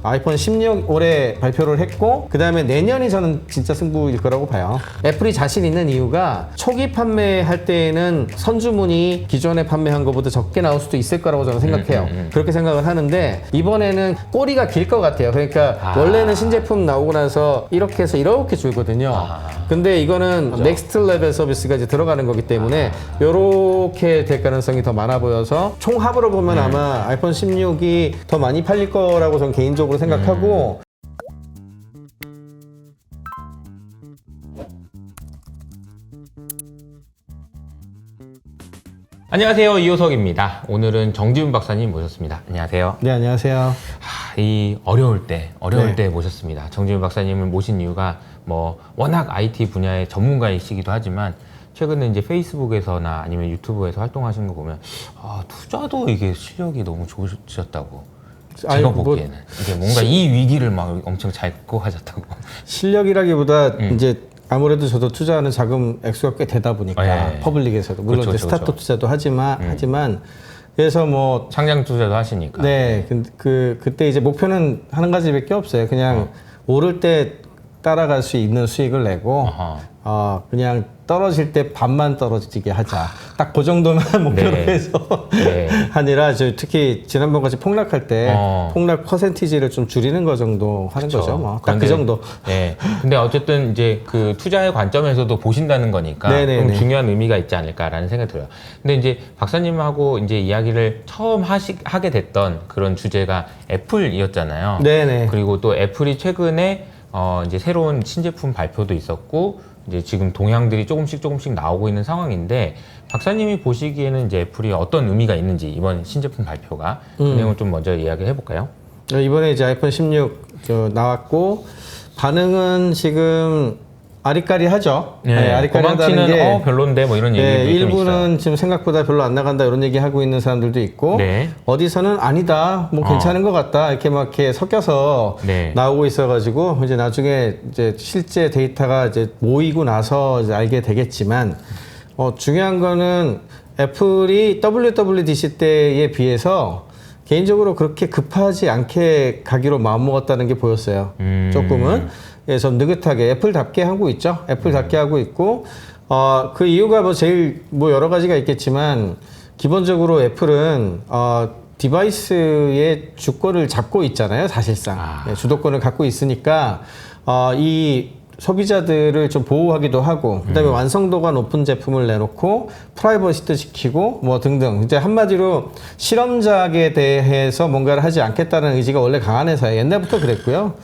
아이폰 16 올해 발표를 했고 그 다음에 내년이 저는 진짜 승부일 거라고 봐요. 애플이 자신 있는 이유가 초기 판매할 때에는 선주문이 기존에 판매한 것보다 적게 나올 수도 있을 거라고 저는 생각해요. 그렇게 생각을 하는데 이번에는 꼬리가 길 것 같아요. 그러니까 원래는 신제품 나오고 나서 이렇게 해서 이렇게 줄거든요. 근데 이거는 그렇죠. 넥스트 레벨 서비스가 이제 들어가는 거기 때문에 이렇게 될 가능성이 더 많아 보여서 총합으로 보면 아마 아이폰 16이 더 많이 팔릴 거라고 저는 개인적으로 생각하고 안녕하세요, 이호석입니다. 오늘은 정지훈 박사님 모셨습니다. 안녕하세요. 네, 안녕하세요. 이 어려울 때 모셨습니다. 정지훈 박사님을 모신 이유가 뭐 워낙 IT 분야의 전문가이시기도 하지만 최근에 이제 페이스북에서나 아니면 유튜브에서 활동하시는 거 보면 투자도 이게 실력이 너무 좋으셨다고 제가 보기에는 이게 뭔가 이 위기를 막 엄청 잘 극복하셨다고. 실력이라기보다 이제 아무래도 저도 투자하는 자금 액수가 꽤 되다 보니까 퍼블릭에서도 물론 그렇죠, 이제 스타트업 투자도 하지만 그래서 뭐 상장 투자도 하시니까. 네, 그때 이제 목표는 한 가지밖에 없어요. 그냥 오를 때 따라갈 수 있는 수익을 내고 그냥 떨어질 때 반만 떨어지게 하자. 딱 그 정도만 목표로 해서 아니라 특히 지난번 같이 폭락할 때 폭락 퍼센티지를 좀 줄이는 거 정도 하는 거죠. 뭐. 딱 그 정도. 네. 근데 어쨌든 이제 그 투자의 관점에서도 보신다는 거니까 좀 중요한 의미가 있지 않을까라는 생각이 들어요. 근데 이제 박사님하고 이제 이야기를 처음 하게 됐던 그런 주제가 애플이었잖아요. 네네. 그리고 또 애플이 최근에 이제 새로운 신제품 발표도 있었고 이제 지금 동향들이 조금씩 나오고 있는 상황인데 박사님이 보시기에는 이제 애플이 어떤 의미가 있는지 이번 신제품 발표가 그 내용을 좀 먼저 이야기해 볼까요? 이번에 이제 아이폰 16 나왔고 반응은 지금 아리까리하죠. 네, 아리까리하다는 게 별론데 뭐 이런 얘기도 좀 일부는 있어요. 지금 생각보다 별로 안 나간다 이런 얘기 하고 있는 사람들도 있고 어디서는 아니다 뭐 괜찮은 것 같다 이렇게 막 이렇게 섞여서 나오고 있어가지고 이제 나중에 이제 실제 데이터가 이제 모이고 나서 이제 알게 되겠지만 중요한 거는 애플이 WWDC 때에 비해서 개인적으로 그렇게 급하지 않게 가기로 마음먹었다는 게 보였어요. 조금은. 그래서 느긋하게 애플답게 하고 있죠. 애플답게 하고 있고 그 이유가 뭐 제일 뭐 여러 가지가 있겠지만 기본적으로 애플은 디바이스의 주권을 잡고 있잖아요. 사실상 주도권을 갖고 있으니까 이 소비자들을 좀 보호하기도 하고 그다음에 완성도가 높은 제품을 내놓고 프라이버시도 지키고 뭐 등등 이제 한마디로 실험작에 대해서 뭔가를 하지 않겠다는 의지가 원래 강한 회사예요. 옛날부터 그랬고요.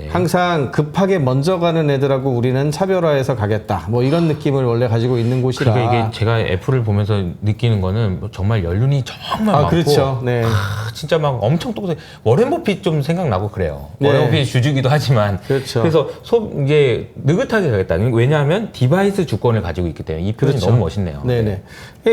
항상 급하게 먼저 가는 애들하고 우리는 차별화해서 가겠다. 뭐 이런 느낌을 원래 가지고 있는 곳이라. 그러니까 이게 제가 애플을 보면서 느끼는 거는 정말 연륜이 정말 많고 그렇죠. 네. 진짜 막 엄청 똑똑해. 워렌 버핏 좀 생각나고 그래요. 워렌 버핏 주주기도 하지만 그렇죠. 그래서 이게 느긋하게 가겠다. 왜냐하면 디바이스 주권을 가지고 있기 때문에 이 표현이 너무 멋있네요. 네네.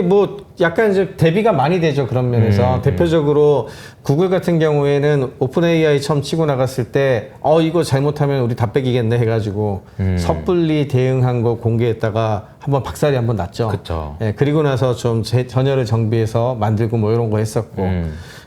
뭐 약간 이제 대비가 많이 되죠. 그런 면에서 대표적으로 구글 같은 경우에는 오픈 AI 처음 치고 나갔을 때 이거 잘못하면 우리 다 뺏기겠네 해가지고 섣불리 대응한 거 공개했다가 한번 박살이 한번 났죠. 그렇죠. 네, 그리고 나서 좀 전열을 정비해서 만들고 뭐 이런 거 했었고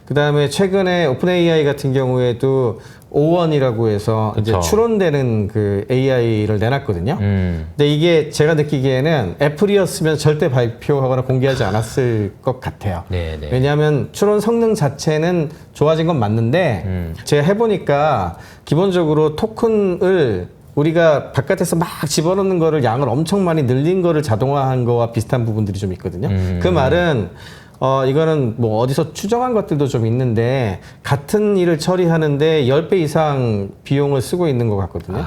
그 다음에 최근에 오픈 AI 같은 경우에도 O1이라고 해서 이제 추론되는 그 AI를 내놨거든요. 근데 이게 제가 느끼기에는 애플이었으면 절대 발표하거나 공개하지 않았을 것 같아요. 왜냐하면 추론 성능 자체는 좋아진 건 맞는데 제가 해보니까 기본적으로 토큰을 우리가 바깥에서 막 집어넣는 거를 양을 엄청 많이 늘린 거를 자동화한 거와 비슷한 부분들이 좀 있거든요. 그 말은 이거는 뭐 어디서 추정한 것들도 좀 있는데 같은 일을 처리하는데 10배 이상 비용을 쓰고 있는 것 같거든요.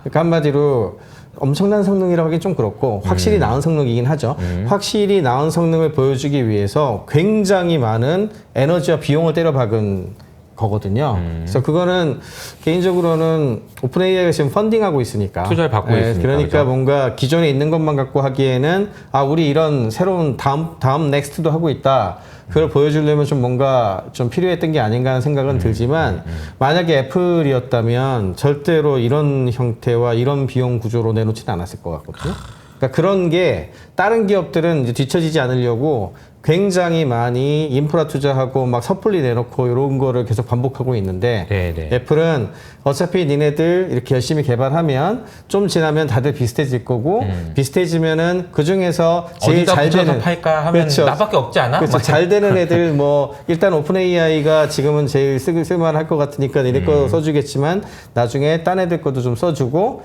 그러니까 한마디로 엄청난 성능이라고 하긴 좀 그렇고 확실히 나은 성능이긴 하죠. 확실히 나은 성능을 보여주기 위해서 굉장히 많은 에너지와 비용을 때려박은 거거든요. 그래서 그거는 개인적으로는 오픈 AI가 지금 펀딩하고 있으니까 투자를 받고 있으니까 그러니까 그렇죠? 뭔가 기존에 있는 것만 갖고 하기에는 우리 이런 새로운 다음 넥스트도 하고 있다. 그걸 보여주려면 좀 뭔가 좀 필요했던 게 아닌가 하는 생각은 들지만 만약에 애플이었다면 절대로 이런 형태와 이런 비용 구조로 내놓지는 않았을 것 같거든요. 그러니까 그런 게 다른 기업들은 이제 뒤처지지 않으려고 굉장히 많이 인프라 투자하고 막 섣불리 내놓고 이런 거를 계속 반복하고 있는데 네네. 애플은 어차피 니네들 이렇게 열심히 개발하면 좀 지나면 다들 비슷해질 거고 비슷해지면은 그 중에서 제일 어디다 잘 붙여서 되는 팔까 하면 그렇죠. 나밖에 없지 않아? 그렇죠. 잘 되는 애들 뭐 일단 오픈 AI가 지금은 제일 쓸만할 것 같으니까 니네 거 써주겠지만 나중에 딴 애들 것도 좀 써주고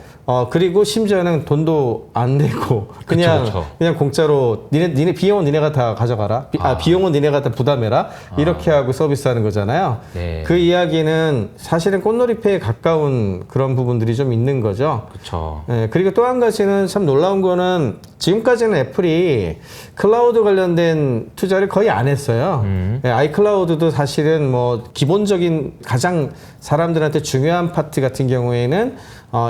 그리고 심지어는 돈도 안 내고 그냥 그쵸. 그냥 공짜로 니네 비용은 니네가 다 가져가라. 비용은 니네가 다 부담해라. 이렇게 하고 서비스하는 거잖아요. 네. 그 이야기는 사실은 꽃놀이패에 가까운 그런 부분들이 좀 있는 거죠. 그렇죠. 네, 그리고 또 한 가지는 참 놀라운 거는 지금까지는 애플이 클라우드 관련된 투자를 거의 안 했어요. 네, 아이클라우드도 사실은 뭐 기본적인 가장 사람들한테 중요한 파트 같은 경우에는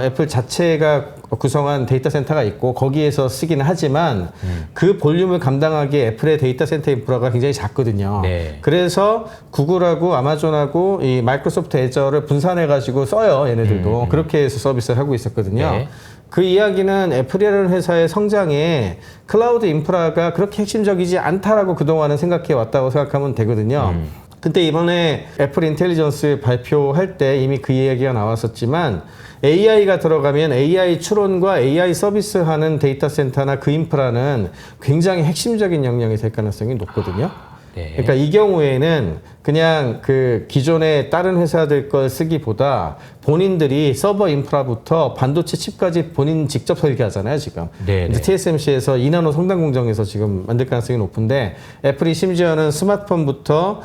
애플 자체가 구성한 데이터 센터가 있고 거기에서 쓰기는 하지만 그 볼륨을 감당하기에 애플의 데이터 센터 인프라가 굉장히 작거든요. 네. 그래서 구글하고 아마존하고 이 마이크로소프트 애저를 분산해 가지고 써요. 얘네들도 그렇게 해서 서비스를 하고 있었거든요. 네. 그 이야기는 애플이라는 회사의 성장에 클라우드 인프라가 그렇게 핵심적이지 않다라고 그동안은 생각해 왔다고 생각하면 되거든요. 근데 이번에 애플 인텔리전스 발표할 때 이미 그 이야기가 나왔었지만 AI가 들어가면 AI 추론과 AI 서비스하는 데이터 센터나 그 인프라는 굉장히 핵심적인 역량이 될 가능성이 높거든요. 네. 그러니까 이 경우에는 그냥 그 기존의 다른 회사들 걸 쓰기보다 본인들이 서버 인프라부터 반도체 칩까지 본인 직접 설계하잖아요, 지금. 네, 네. TSMC에서 2나노 성당 공정에서 지금 만들 가능성이 높은데 애플이 심지어는 스마트폰부터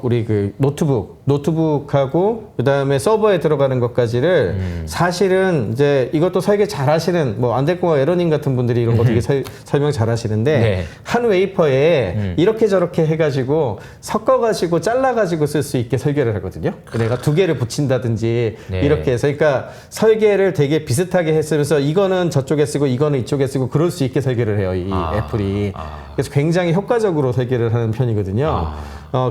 우리 그 노트북하고 그다음에 서버에 들어가는 것까지를 사실은 이제 이것도 설계 잘 하시는 뭐 안될거와 에러님 같은 분들이 이런 거 되게 설명 잘 하시는데 네. 한 웨이퍼에 이렇게 저렇게 해가지고 섞어가지고 잘라가지고 쓸 수 있게 설계를 하거든요. 내가 두 개를 붙인다든지 네. 이렇게 해서 그러니까 설계를 되게 비슷하게 했으면서 이거는 저쪽에 쓰고 이거는 이쪽에 쓰고 그럴 수 있게 설계를 해요. 이 애플이. 그래서 굉장히 효과적으로 설계를 하는 편이거든요.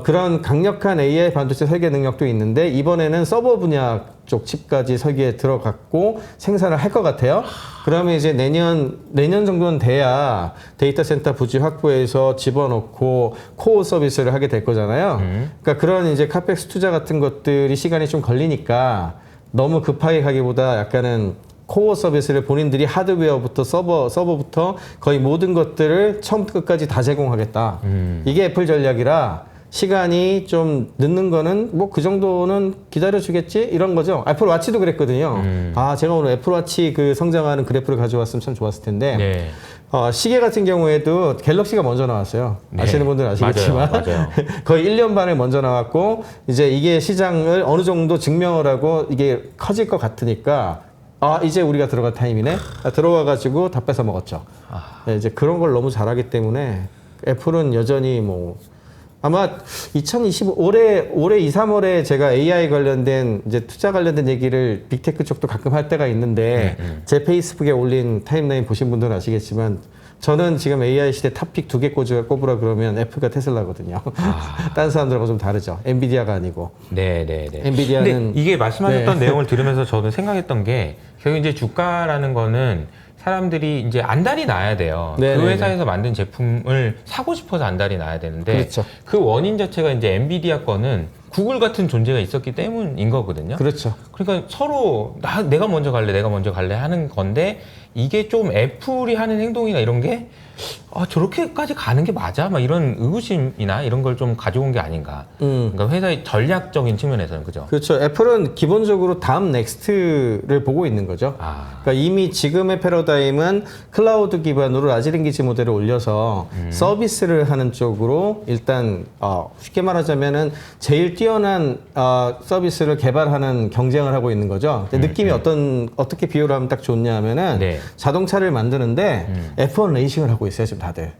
그런 강력한 AI 반도체 설계 능력도 있는데 이번에는 서버 분야 쪽 칩까지 설계에 들어갔고 생산을 할 것 같아요. 그러면 이제 내년 정도는 돼야 데이터 센터 부지 확보해서 집어넣고 코어 서비스를 하게 될 거잖아요. 그러니까 그런 이제 카펙스 투자 같은 것들이 시간이 좀 걸리니까 너무 급하게 가기보다 약간은 코어 서비스를 본인들이 하드웨어부터 서버부터 거의 모든 것들을 처음부터 끝까지 다 제공하겠다. 이게 애플 전략이라 시간이 좀 늦는 거는 뭐 그 정도는 기다려주겠지 이런 거죠. 애플 워치도 그랬거든요. 제가 오늘 애플 워치 그 성장하는 그래프를 가져왔으면 참 좋았을 텐데 네. 시계 같은 경우에도 갤럭시가 먼저 나왔어요. 네. 아시는 분들은 아시겠지만 맞아요. 거의 1년 반을 먼저 나왔고 이제 이게 시장을 어느 정도 증명을 하고 이게 커질 것 같으니까 이제 우리가 들어갈 타임이네. 들어와가지고 다 뺏어 먹었죠. 네, 이제 그런 걸 너무 잘하기 때문에 애플은 여전히 뭐 아마 2025 올해 2, 3월에 제가 AI 관련된 이제 투자 관련된 얘기를 빅테크 쪽도 가끔 할 때가 있는데 제 페이스북에 올린 타임라인 보신 분들은 아시겠지만 저는 지금 AI 시대 탑픽 2개 꼽으라 그러면 애플과 테슬라거든요. 다른 사람들하고 좀 다르죠. 엔비디아가 아니고. 네네네. 엔비디아는 근데 이게 말씀하셨던 내용을 들으면서 저는 생각했던 게 결국 이제 주가라는 거는 사람들이 이제 안달이 나야 돼요. 네네네. 그 회사에서 만든 제품을 사고 싶어서 안달이 나야 되는데 그렇죠. 그 원인 자체가 이제 엔비디아 거는 구글 같은 존재가 있었기 때문인 거거든요. 그렇죠. 그러니까 서로 내가 먼저 갈래 하는 건데 이게 좀 애플이 하는 행동이나 이런 게 저렇게까지 가는 게 맞아? 막 이런 의구심이나 이런 걸 좀 가져온 게 아닌가. 그러니까 회사의 전략적인 측면에서는 그죠? 그렇죠. 애플은 기본적으로 다음 넥스트를 보고 있는 거죠. 그러니까 이미 지금의 패러다임은 클라우드 기반으로 라지 랭귀지 모델을 올려서 서비스를 하는 쪽으로 일단 쉽게 말하자면은 제일 뛰어난 서비스를 개발하는 경쟁을 하고 있는 거죠. 느낌이 어떻게 비유를 하면 딱 좋냐 하면은 네. 자동차를 만드는데 F1 레이싱을 하고 있어요, 지금 다들.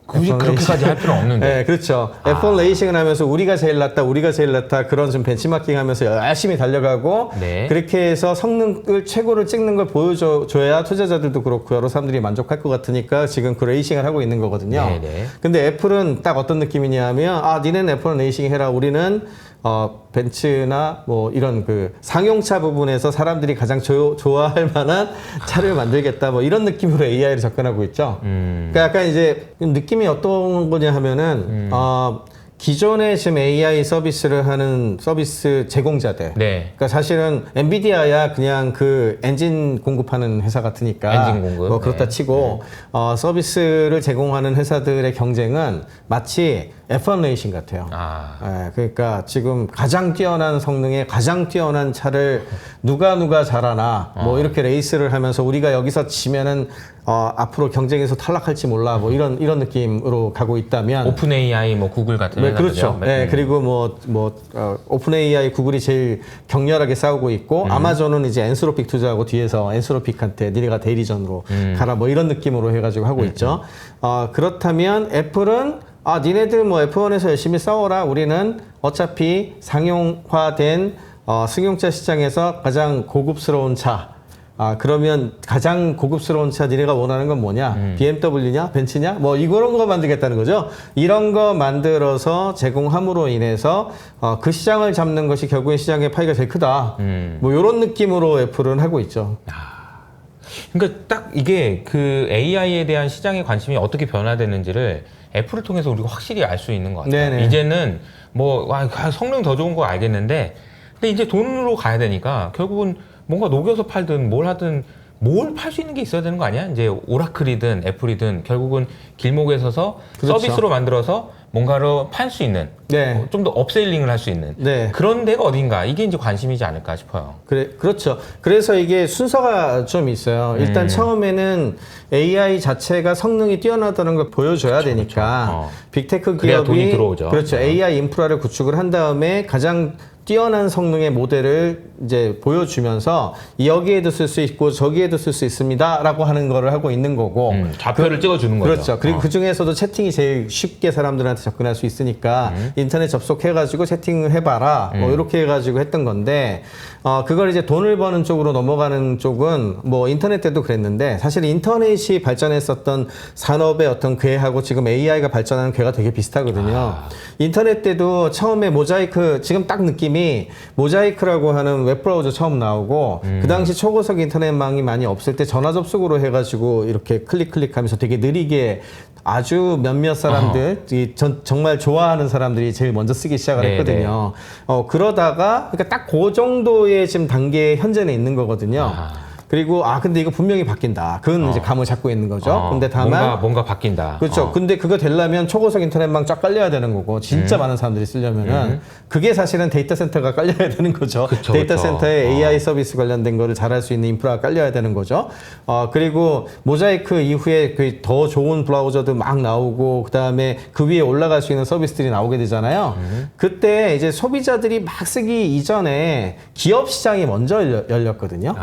굳이 그렇게까지 할 필요는 없는데. 네, 그렇죠. F1 레이싱을 하면서 우리가 제일 낫다 그런 좀 벤치마킹 하면서 열심히 달려가고 네. 그렇게 해서 성능을 최고를 찍는 걸 보여줘야 투자자들도 그렇고 여러 사람들이 만족할 것 같으니까 지금 그 레이싱을 하고 있는 거거든요. 네, 네. 근데 애플은 딱 어떤 느낌이냐 하면 니네는 F1 레이싱 해라. 우리는 벤츠나 뭐 이런 그 상용차 부분에서 사람들이 가장 좋아할 만한 차를 만들겠다 뭐 이런 느낌으로 AI를 접근하고 있죠. 그러니까 약간 이제 느낌이 어떤 거냐 하면은 기존에 지금 AI 서비스를 하는 서비스 제공자들. 네. 그러니까 사실은 엔비디아야 그냥 그 엔진 공급하는 회사 같으니까. 엔진 공급. 뭐 그렇다 네. 치고, 서비스를 제공하는 회사들의 경쟁은 마치 F1 레이싱 같아요. 예, 그러니까 지금 가장 뛰어난 성능에 가장 뛰어난 차를 누가 잘하나 뭐 이렇게 레이스를 하면서 우리가 여기서 지면은 앞으로 경쟁에서 탈락할지 몰라 뭐 이런 느낌으로 가고 있다면 오픈 AI 뭐 구글 같은 네, 회사들이요. 그렇죠. 네, 그리고 오픈 AI 구글이 제일 격렬하게 싸우고 있고 아마존은 이제 엔스로픽 투자하고 뒤에서 엔스로픽한테 니네가 대리전으로 가라 뭐 이런 느낌으로 해가지고 하고 있죠. 그렇다면 애플은 니네들 뭐 F1에서 열심히 싸워라. 우리는 어차피 상용화된 승용차 시장에서 가장 고급스러운 차. 그러면 가장 고급스러운 차 니네가 원하는 건 뭐냐? BMW냐? 벤츠냐? 뭐 이런 거 만들겠다는 거죠. 이런 거 만들어서 제공함으로 인해서 그 시장을 잡는 것이 결국엔 시장의 파이가 제일 크다. 뭐 이런 느낌으로 애플은 하고 있죠. 그러니까 딱 이게 그 AI에 대한 시장의 관심이 어떻게 변화되는지를 애플을 통해서 우리가 확실히 알 수 있는 것 같아요. 네네. 이제는 뭐 성능 더 좋은 거 알겠는데, 근데 이제 돈으로 가야 되니까 결국은 뭔가 녹여서 팔든 뭘 하든 뭘 팔 수 있는 게 있어야 되는 거 아니야? 이제 오라클이든 애플이든 결국은 길목에 서서 그렇죠. 서비스로 만들어서 뭔가를 팔 수 있는, 네. 좀 더 업셀링을 할 수 있는 네. 그런 데가 어딘가, 이게 이제 관심이지 않을까 싶어요. 그렇죠. 그래서 이게 순서가 좀 있어요. 일단 처음에는 AI 자체가 성능이 뛰어나다는 걸 보여줘야 되니까 빅테크 그래야 기업이 돈이 들어오죠. 그렇죠. AI 인프라를 구축을 한 다음에 가장 뛰어난 성능의 모델을 이제 보여주면서 여기에도 쓸 수 있고 저기에도 쓸 수 있습니다라고 하는 거를 하고 있는 거고 좌표를 찍어주는 거죠. 그렇죠. 그리고 그 중에서도 채팅이 제일 쉽게 사람들한테 접근할 수 있으니까 인터넷 접속해가지고 채팅을 해봐라 뭐 이렇게 해가지고 했던 건데 그걸 이제 돈을 버는 쪽으로 넘어가는 쪽은 뭐 인터넷 때도 그랬는데 사실 인터넷이 발전했었던 산업의 어떤 궤하고 지금 AI가 발전하는 궤가 되게 비슷하거든요. 인터넷 때도 처음에 모자이크 지금 딱 느낌이 모자이크라고 하는 웹브라우저 처음 나오고 그 당시 초고속 인터넷망이 많이 없을 때 전화 접속으로 해가지고 이렇게 클릭하면서 되게 느리게 아주 몇몇 사람들 정말 좋아하는 사람들이 제일 먼저 쓰기 시작을 했거든요. 그러다가 그러니까 딱 그 정도의 지금 단계에 현재는 있는 거거든요. 그리고 근데 이거 분명히 바뀐다. 그건 이제 감을 잡고 있는 거죠. 근데 다만 뭔가 바뀐다. 그렇죠. 근데 그거 되려면 초고속 인터넷망 쫙 깔려야 되는 거고 진짜 많은 사람들이 쓰려면은 그게 사실은 데이터 센터가 깔려야 되는 거죠. 그쵸, 데이터 그쵸. 센터에 AI 서비스 관련된 거를 잘할 수 있는 인프라가 깔려야 되는 거죠. 그리고 모자이크 이후에 그 더 좋은 브라우저도 막 나오고 그다음에 그 위에 올라갈 수 있는 서비스들이 나오게 되잖아요. 그때 이제 소비자들이 막 쓰기 이전에 기업 시장이 먼저 열렸거든요.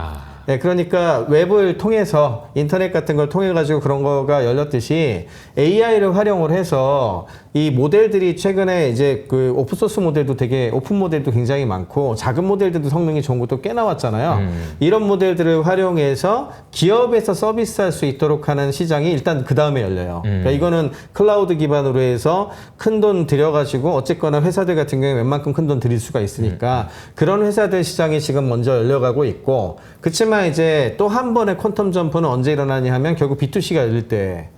네, 그러니까 웹을 통해서 인터넷 같은 걸 통해 가지고 그런 거가 열렸듯이 AI를 활용을 해서 이 모델들이 최근에 이제 그 오픈소스 모델도 되게 오픈 모델도 굉장히 많고 작은 모델들도 성능이 좋은 것도 꽤 나왔잖아요. 이런 모델들을 활용해서 기업에서 서비스할 수 있도록 하는 시장이 일단 그 다음에 열려요. 그러니까 이거는 클라우드 기반으로 해서 큰 돈 들여가지고 어쨌거나 회사들 같은 경우에 웬만큼 큰 돈 들일 수가 있으니까 그런 회사들 시장이 지금 먼저 열려가고 있고 그렇지만 이제 또 한 번의 퀀텀 점프는 언제 일어나냐 하면 결국 B2C가 열릴 때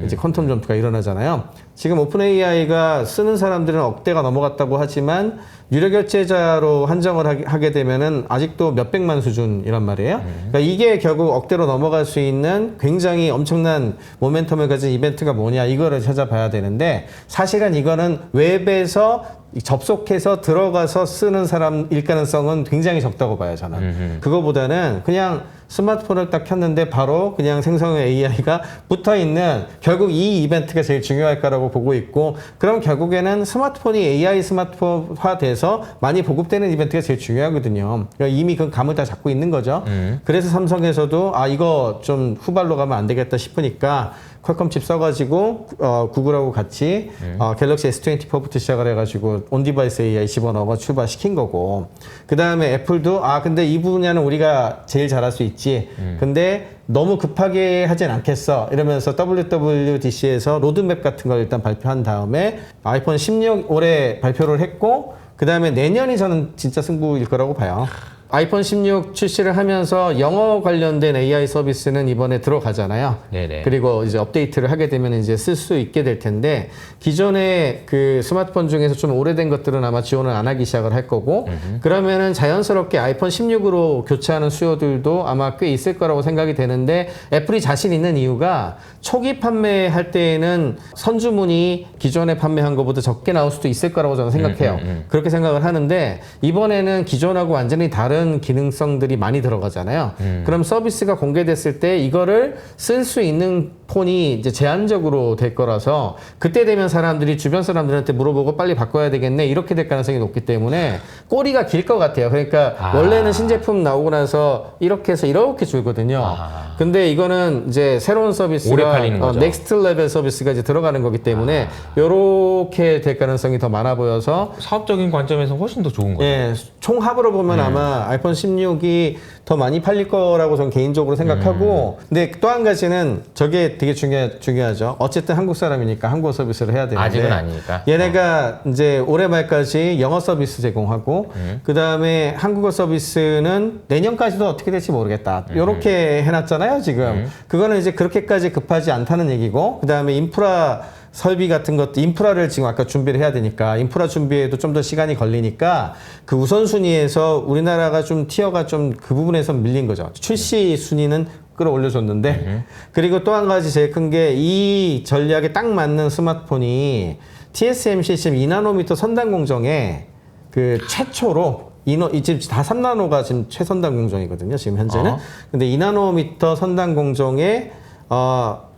이제 퀀텀 점프가 일어나잖아요. 지금 오픈 AI가 쓰는 사람들은 억대가 넘어갔다고 하지만 유료 결제자로 한정을 하게 되면은 아직도 몇백만 수준이란 말이에요. 그러니까 이게 결국 억대로 넘어갈 수 있는 굉장히 엄청난 모멘텀을 가진 이벤트가 뭐냐 이거를 찾아봐야 되는데 사실은 이거는 웹에서 접속해서 들어가서 쓰는 사람 일 가능성은 굉장히 적다고 봐요, 저는. 그거보다는 그냥 스마트폰을 딱 켰는데 바로 그냥 생성형 AI가 붙어 있는 결국 이 이벤트가 제일 중요할 거라고 보고 있고 그럼 결국에는 스마트폰이 AI 스마트폰화 돼서 많이 보급되는 이벤트가 제일 중요하거든요. 그러니까 이미 그 감을 다 잡고 있는 거죠. 그래서 삼성에서도 이거 좀 후발로 가면 안 되겠다 싶으니까 퀄컴 칩 써가지고 구글하고 같이 갤럭시 S24부터 시작을 해가지고 온디바이스 AI 집어넣어 출발시킨 거고 그 다음에 애플도 근데 이 분야는 우리가 제일 잘할 수 있지 근데 너무 급하게 하진 않겠어 이러면서 WWDC에서 로드맵 같은 걸 일단 발표한 다음에 아이폰 16 올해 발표를 했고 그다음에 내년이 저는 진짜 승부일 거라고 봐요. 아이폰 16 출시를 하면서 영어 관련된 AI 서비스는 이번에 들어가잖아요. 네네. 그리고 이제 업데이트를 하게 되면 이제 쓸 수 있게 될 텐데 기존의 그 스마트폰 중에서 좀 오래된 것들은 아마 지원을 안 하기 시작을 할 거고 그러면은 자연스럽게 아이폰 16으로 교체하는 수요들도 아마 꽤 있을 거라고 생각이 되는데 애플이 자신 있는 이유가 초기 판매할 때에는 선주문이 기존에 판매한 것보다 적게 나올 수도 있을 거라고 저는 생각해요. 그렇게 생각을 하는데 이번에는 기존하고 완전히 다른 기능성들이 많이 들어가잖아요. 그럼 서비스가 공개됐을 때 이거를 쓸 수 있는 폰이 이제 제한적으로 될 거라서 그때 되면 사람들이 주변 사람들한테 물어보고 빨리 바꿔야 되겠네 이렇게 될 가능성이 높기 때문에 꼬리가 길 것 같아요. 그러니까 원래는 신제품 나오고 나서 이렇게 해서 이렇게 줄거든요. 근데 이거는 이제 새로운 서비스가 오래 팔리는 거죠. 넥스트 레벨 서비스가 이제 들어가는 거기 때문에 이렇게 될 가능성이 더 많아 보여서 사업적인 관점에서 훨씬 더 좋은 거죠. 예, 총합으로 보면 아마 아이폰 16이 더 많이 팔릴 거라고 저는 개인적으로 생각하고 근데 또 한 가지는 저게 되게 중요하죠. 어쨌든 한국 사람이니까 한국어 서비스를 해야 되는데 아직은 아니니까. 얘네가 이제 올해 말까지 영어 서비스 제공하고 그 다음에 한국어 서비스는 내년까지도 어떻게 될지 모르겠다. 이렇게 해놨잖아요 지금. 그거는 이제 그렇게까지 급하지 않다는 얘기고 그 다음에 인프라 설비 같은 것도 인프라를 지금 아까 준비를 해야 되니까 인프라 준비에도 좀 더 시간이 걸리니까 그 우선순위에서 우리나라가 좀 티어가 좀 그 부분에서 밀린 거죠. 출시 순위는 끌어올려줬는데 그리고 또 한 가지 제일 큰 게 이 전략에 딱 맞는 스마트폰이 TSMC 지금 2나노미터 선단 공정에 그 최초로 지금 다 3나노가 지금 최선단 공정이거든요. 지금 현재는. 근데 2나노미터 선단 공정에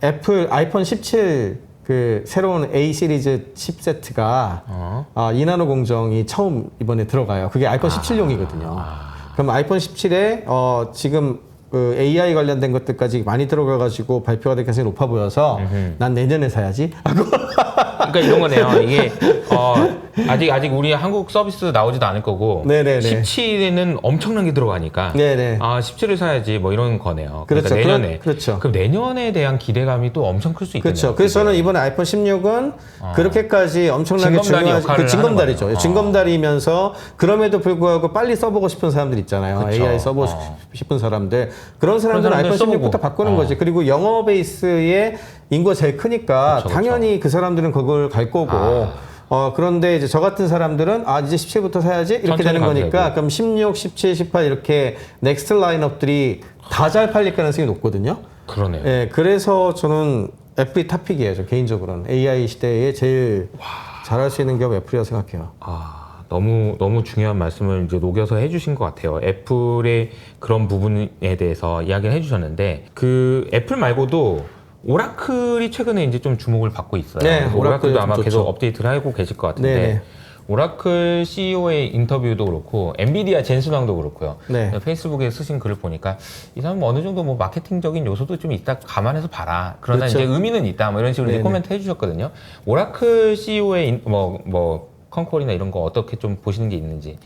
애플 아이폰 17 그 새로운 A 시리즈 칩세트가 2나노 공정이 처음 이번에 들어가요. 그게 아이폰 17용이거든요. 그럼 아이폰 17에 지금 그 AI 관련된 것들까지 많이 들어가가지고 발표가 될 가능성이 높아 보여서 난 내년에 사야지 하고 그러니까 이런 거네요. 이게 아직 우리 한국 서비스 나오지도 않을 거고 네네네. 17에는 엄청난 게 들어가니까 네네. 17을 사야지 뭐 이런 거네요. 그렇죠. 그러니까 내년에. 그렇죠. 그럼 내년에 대한 기대감이 또 엄청 클 수 있겠네요. 그렇죠. 그래서 저는 이번에 아이폰 16은 그렇게까지 엄청나게 징검다리 중요한 역할을 그 징검다리죠. 하는 거네요. 징검다리면서 그럼에도 불구하고 빨리 써보고 싶은 사람들 있잖아요. 그쵸. AI 써보고 싶은 사람들. 그런 사람들은 사람들 아이폰 써보고. 16부터 바꾸는 거지. 그리고 영어 베이스의 인구가 제일 크니까 그쵸, 그쵸. 당연히 그 사람들은 그걸 갈 거고. 그런데 이제 저 같은 사람들은 이제 17부터 사야지 이렇게 천천히 되는 가도 거니까 되고. 그럼 16, 17, 18 이렇게 넥스트 라인업들이 다 잘 팔릴 가능성이 높거든요. 그러네요. 예, 그래서 저는 애플이 탑픽이에요. 저 개인적으로는 AI 시대에 제일 잘할 수 있는 기업 애플이라고 생각해요. 너무 중요한 말씀을 이제 녹여서 해주신 것 같아요. 애플의 그런 부분에 대해서 이야기를 해주셨는데 그 애플 말고도 오라클이 최근에 이제 좀 주목을 받고 있어요. 네, 그래서 오라클 오라클도 아마 좋죠. 계속 업데이트를 하고 계실 것 같은데 네네. 오라클 CEO의 인터뷰도 그렇고 엔비디아 젠수망도 그렇고요. 네. 페이스북에 쓰신 글을 보니까 이 사람은 어느 정도 뭐 마케팅적인 요소도 좀 있다 감안해서 봐라. 그러나 그렇죠. 이제 의미는 있다. 뭐 이런 식으로 이제 네네. 코멘트 해주셨거든요. 오라클 CEO의 컨콜이나 이런 거 어떻게 좀 보시는 게 있는지.